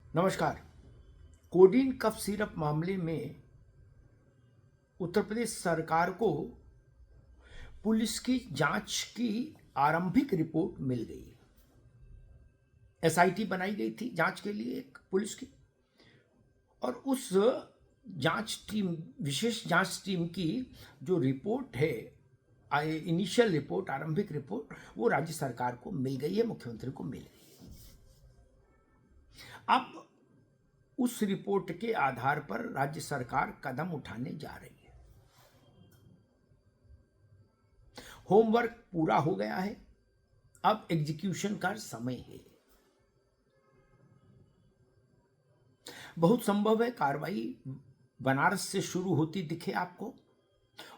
नमस्कार। Codeine cough syrup मामले में उत्तर प्रदेश सरकार को पुलिस की जांच की आरंभिक रिपोर्ट मिल गई। एसआईटी बनाई गई थी जांच के लिए एक पुलिस की, और उस विशेष जांच टीम की जो रिपोर्ट है, इनिशियल रिपोर्ट, आरंभिक रिपोर्ट, वो राज्य सरकार को मिल गई है, मुख्यमंत्री को मिल गई। अब उस रिपोर्ट के आधार पर राज्य सरकार कदम उठाने जा रही है। होमवर्क पूरा हो गया है, अब एग्जीक्यूशन का समय है। बहुत संभव है कार्रवाई बनारस से शुरू होती दिखे आपको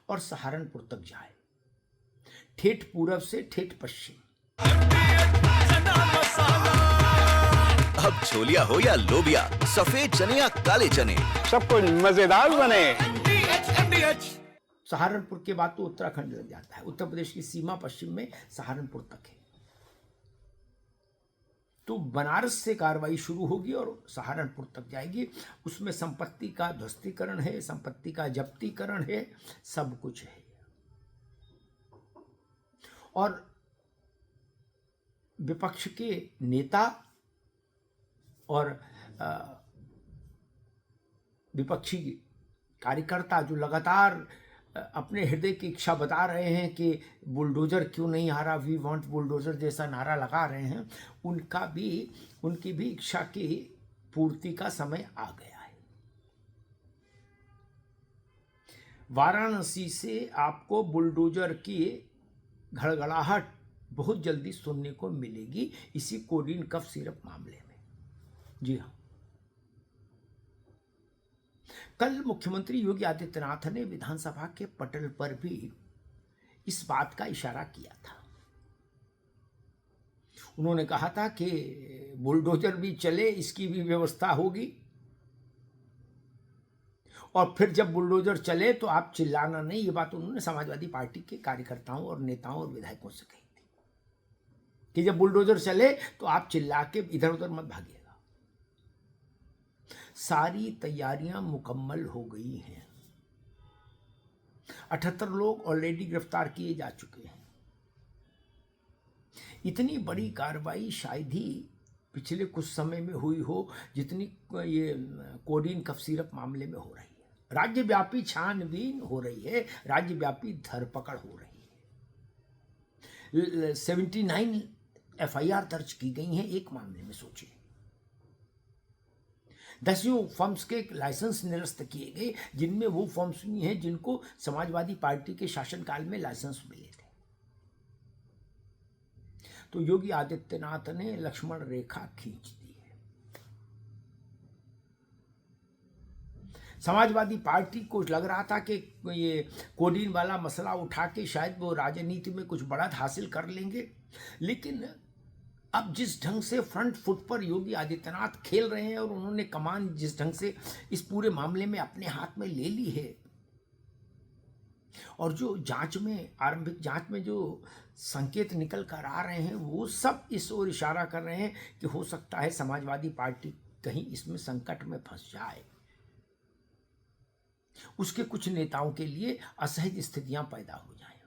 और सहारनपुर तक जाए, ठेठ पूरब से ठेठ पश्चिम। अब छोलिया हो या लोबिया, सफेद चने या काले चने, सब कुछ मजेदार बने। सहारनपुर के बाद तो उत्तराखंड लग जाता है, उत्तर प्रदेश की सीमा पश्चिम में सहारनपुर तक है। तो बनारस से कार्रवाई शुरू होगी और सहारनपुर तक जाएगी। उसमें संपत्ति का ध्वस्तीकरण है, संपत्ति का जब्तीकरण है, सब कुछ है। और विपक्ष के नेता और विपक्षी कार्यकर्ता जो लगातार अपने हृदय की इच्छा बता रहे हैं कि बुलडोजर क्यों नहीं आ रहा, वी वांट बुलडोजर जैसा नारा लगा रहे हैं, उनकी भी इच्छा की पूर्ति का समय आ गया है। वाराणसी से आपको बुलडोजर की घड़घड़ाहट बहुत जल्दी सुनने को मिलेगी, इसी कोडीन कफ सिरप मामले में। जी हाँ, कल मुख्यमंत्री योगी आदित्यनाथ ने विधानसभा के पटल पर भी इस बात का इशारा किया था। उन्होंने कहा था कि बुलडोजर भी चले, इसकी भी व्यवस्था होगी, और फिर जब बुलडोजर चले तो आप चिल्लाना नहीं। ये बात उन्होंने समाजवादी पार्टी के कार्यकर्ताओं और नेताओं और विधायकों से कही थी कि जब बुलडोजर चले तो आप चिल्ला के इधर उधर मत भागिएगा। सारी तैयारियां मुकम्मल हो गई हैं। 78 लोग ऑलरेडी गिरफ्तार किए जा चुके हैं। इतनी बड़ी कार्रवाई शायद ही पिछले कुछ समय में हुई हो जितनी ये कोडीन कफ सिरप मामले में हो रही है। राज्यव्यापी छानबीन हो रही है, राज्यव्यापी धरपकड़ हो रही है। 79 एफआईआर दर्ज की गई हैं एक मामले में। सोचिए, 10 फर्म्स के लाइसेंस निरस्त किए गए, जिनमें वो फर्म्स भी हैं जिनको समाजवादी पार्टी के शासनकाल में लाइसेंस मिले थे। तो योगी आदित्यनाथ ने लक्ष्मण रेखा खींच दी है। समाजवादी पार्टी को लग रहा था कि ये कोडीन वाला मसला उठा के शायद वो राजनीति में कुछ बढ़त हासिल कर लेंगे, लेकिन अब जिस ढंग से फ्रंट फुट पर योगी आदित्यनाथ खेल रहे हैं और उन्होंने कमान जिस ढंग से इस पूरे मामले में अपने हाथ में ले ली है, और जो जांच में, आरंभिक जांच में जो संकेत निकल कर आ रहे हैं, वो सब इस ओर इशारा कर रहे हैं कि हो सकता है समाजवादी पार्टी कहीं इसमें संकट में फंस जाए। उसके कुछ नेताओं के लिए असहज स्थितियां पैदा हो जाए।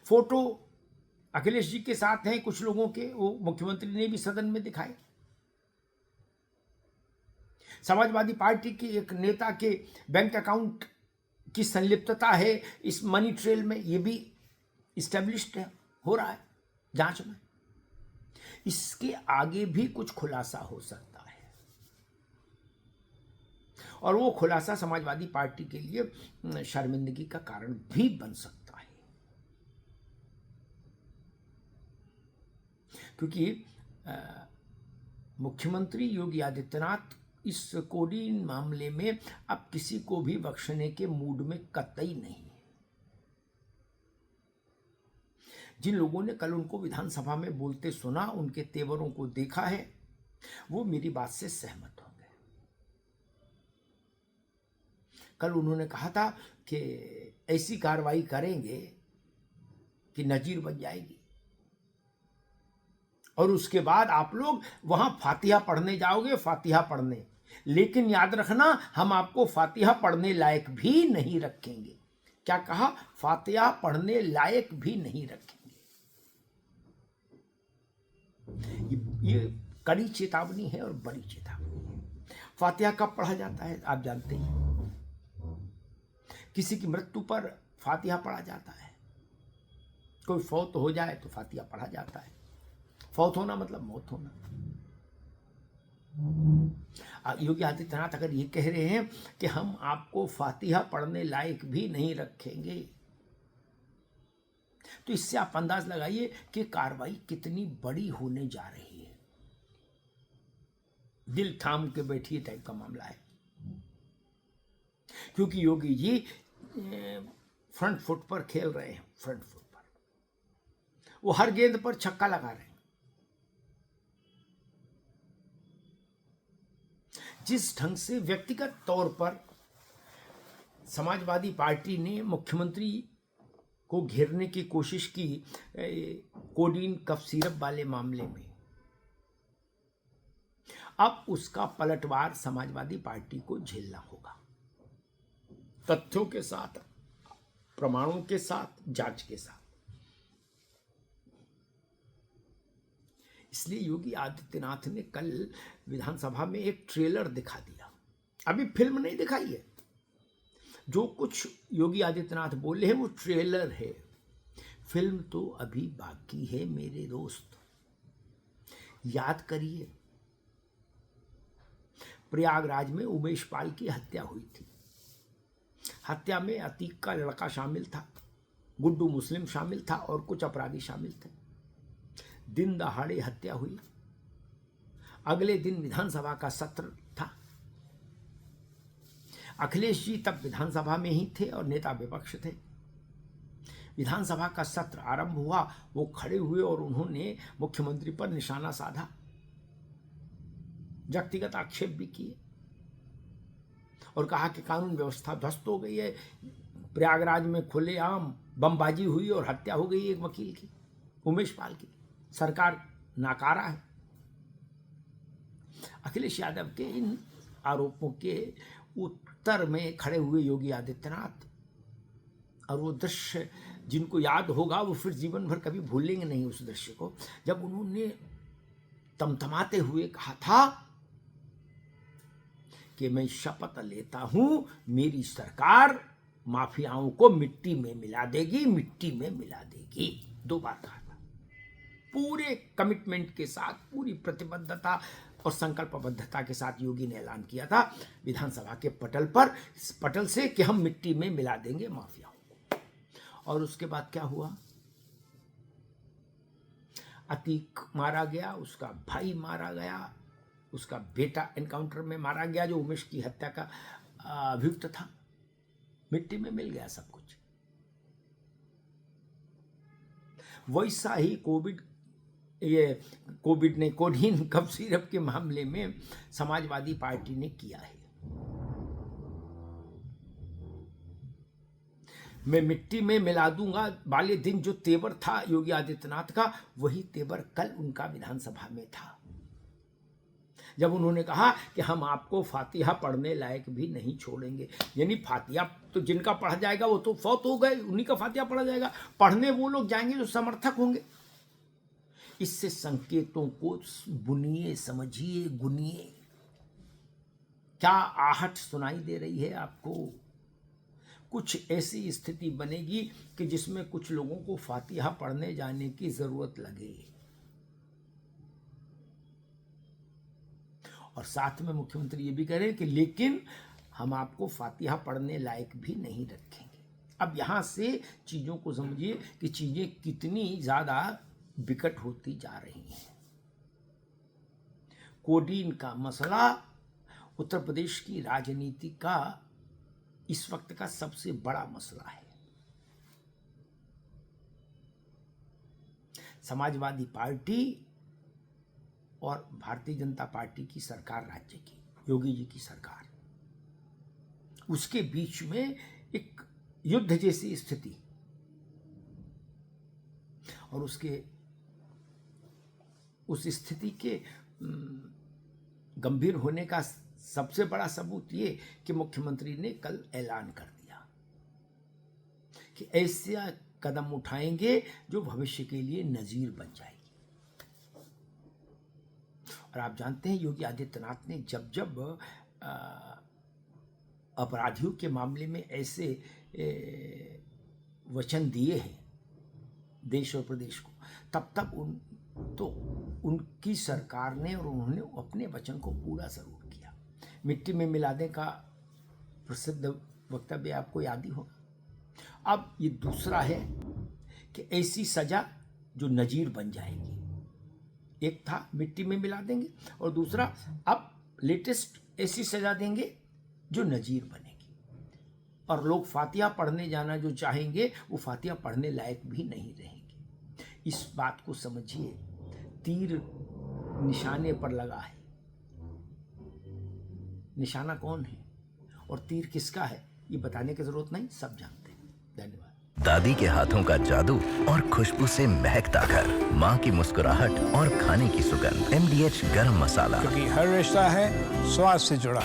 फोटो अखिलेश जी के साथ हैं कुछ लोगों के, वो मुख्यमंत्री ने भी सदन में दिखाए। समाजवादी पार्टी के एक नेता के बैंक अकाउंट की संलिप्तता है इस मनी ट्रेल में, ये भी इस्टेब्लिश्ड है, हो रहा है जांच में। इसके आगे भी कुछ खुलासा हो सकता है, और वो खुलासा समाजवादी पार्टी के लिए शर्मिंदगी का कारण भी बन सकता है, क्योंकि मुख्यमंत्री योगी आदित्यनाथ इस कोडीन मामले में अब किसी को भी बख्शने के मूड में कतई नहीं है। जिन लोगों ने कल उनको विधानसभा में बोलते सुना, उनके तेवरों को देखा है, वो मेरी बात से सहमत होंगे। कल उन्होंने कहा था कि ऐसी कार्रवाई करेंगे कि नजीर बन जाएगी, और उसके बाद आप लोग वहां फातिहा पढ़ने जाओगे, फातिहा पढ़ने। लेकिन याद रखना, हम आपको फातिहा पढ़ने लायक भी नहीं रखेंगे। क्या कहा? फातिहा पढ़ने लायक भी नहीं रखेंगे। ये कड़ी चेतावनी है और बड़ी चेतावनी है। फातिहा कब पढ़ा जाता है आप जानते हैं? किसी की मृत्यु पर फातिहा पढ़ा जाता है। कोई फौत हो जाए तो फातिहा पढ़ा जाता है। फौत होना मतलब मौत होना। योगी आदित्यनाथ अगर ये कह रहे हैं कि हम आपको फातिहा पढ़ने लायक भी नहीं रखेंगे, तो इससे आप अंदाज लगाइए कि कार्रवाई कितनी बड़ी होने जा रही है। दिल थाम के बैठिए टाइप का मामला है, क्योंकि योगी जी फ्रंट फुट पर खेल रहे हैं। फ्रंट फुट पर वो हर गेंद पर छक्का लगा रहे हैं। जिस ढंग से व्यक्तिगत तौर पर समाजवादी पार्टी ने मुख्यमंत्री को घेरने की कोशिश की कोडीन कफ सिरप वाले मामले में, अब उसका पलटवार समाजवादी पार्टी को झेलना होगा। तथ्यों के साथ, प्रमाणों के साथ, जांच के साथ। इसलिए योगी आदित्यनाथ ने कल विधानसभा में एक ट्रेलर दिखा दिया। अभी फिल्म नहीं दिखाई है। जो कुछ योगी आदित्यनाथ बोले हैं वो ट्रेलर है। फिल्म तो अभी बाकी है मेरे दोस्त। याद करिए, प्रयागराज में उमेश पाल की हत्या हुई थी। हत्या में अतीक का लड़का शामिल था, गुड्डू मुस्लिम शामिल था और कुछ अपराधी शामिल थे। दिन दहाड़े हत्या हुई। अगले दिन विधानसभा का सत्र था। अखिलेश जी तब विधानसभा में ही थे और नेता विपक्ष थे। विधानसभा का सत्र आरंभ हुआ। वो खड़े हुए और उन्होंने मुख्यमंत्री पर निशाना साधा, व्यक्तिगत आक्षेप भी किए और कहा कि कानून व्यवस्था ध्वस्त हो गई है। प्रयागराज में खुलेआम बमबाजी हुई और हत्या हो गई एक वकील की, उमेश पाल की। सरकार नाकारा है। अखिलेश यादव के इन आरोपों के उत्तर में खड़े हुए योगी आदित्यनाथ, और वो दृश्य जिनको याद होगा वो फिर जीवन भर कभी भूलेंगे नहीं उस दृश्य को, जब उन्होंने तमतमाते हुए कहा था कि मैं शपथ लेता हूं मेरी सरकार माफियाओं को मिट्टी में मिला देगी, मिट्टी में मिला देगी। 2 बार कहा था। पूरे कमिटमेंट के साथ, पूरी प्रतिबद्धता और संकल्पबद्धता के साथ योगी ने ऐलान किया था विधानसभा के पटल पर, इस पटल से कि हम मिट्टी में मिला देंगे माफियाओं को। और उसके बाद क्या हुआ? अतीक मारा गया, उसका भाई मारा गया, उसका बेटा एनकाउंटर में मारा गया जो उमेश की हत्या का अभियुक्त था। मिट्टी में मिल गया सब कुछ। वैसा ही कोविड ने कोडीन कफ सिरप के मामले में समाजवादी पार्टी ने किया है। मैं मिट्टी में मिला दूंगा वाले दिन जो तेवर था योगी आदित्यनाथ का, वही तेवर कल उनका विधानसभा में था, जब उन्होंने कहा कि हम आपको फातिहा पढ़ने लायक भी नहीं छोड़ेंगे। यानी फातिहा तो जिनका पढ़ा जाएगा वो तो फौत हो गए, उन्हीं का फातिहा पढ़ा जाएगा। पढ़ने वो लोग जाएंगे जो समर्थक होंगे। इससे संकेतों को बुनिए, समझिए, गुनिए। क्या आहट सुनाई दे रही है आपको? कुछ ऐसी स्थिति बनेगी कि जिसमें कुछ लोगों को फातिहा पढ़ने जाने की जरूरत लगे। और साथ में मुख्यमंत्री ये भी कह रहे हैं कि लेकिन हम आपको फातिहा पढ़ने लायक भी नहीं रखेंगे। अब यहां से चीजों को समझिए कि चीजें कितनी ज्यादा विकट होती जा रही हैं। कोडीन का मसला उत्तर प्रदेश की राजनीति का इस वक्त का सबसे बड़ा मसला है। समाजवादी पार्टी और भारतीय जनता पार्टी की सरकार, राज्य की योगी जी की सरकार, उसके बीच में एक युद्ध जैसी स्थिति, और उसके उस स्थिति के गंभीर होने का सबसे बड़ा सबूत ये कि मुख्यमंत्री ने कल ऐलान कर दिया कि ऐसा कदम उठाएंगे जो भविष्य के लिए नजीर बन जाएगी। और आप जानते हैं योगी आदित्यनाथ ने जब जब अपराधियों के मामले में ऐसे वचन दिए हैं देश और प्रदेश को, तब तक उनकी सरकार ने और उन्होंने अपने वचन को पूरा जरूर किया। मिट्टी में मिला दें का प्रसिद्ध वक्तव्य आपको याद ही होगा। अब ये दूसरा है कि ऐसी सजा जो नजीर बन जाएगी। एक था मिट्टी में मिला देंगे और दूसरा अब लेटेस्ट ऐसी सजा देंगे जो नजीर बनेगी। और लोग फातिहा पढ़ने जाना जो चाहेंगे वो फातिहा पढ़ने लायक भी नहीं रहेंगे। इस बात को समझिए, तीर निशाने पर लगा है। निशाना कौन है और तीर किसका है ये बताने की जरूरत नहीं, सब जानते हैं। धन्यवाद। दादी के हाथों का जादू और खुशबू से महकता घर, माँ की मुस्कुराहट और खाने की सुगंध। MDH गरम मसाला, क्योंकि हर रिश्ता है स्वाद से जुड़ा।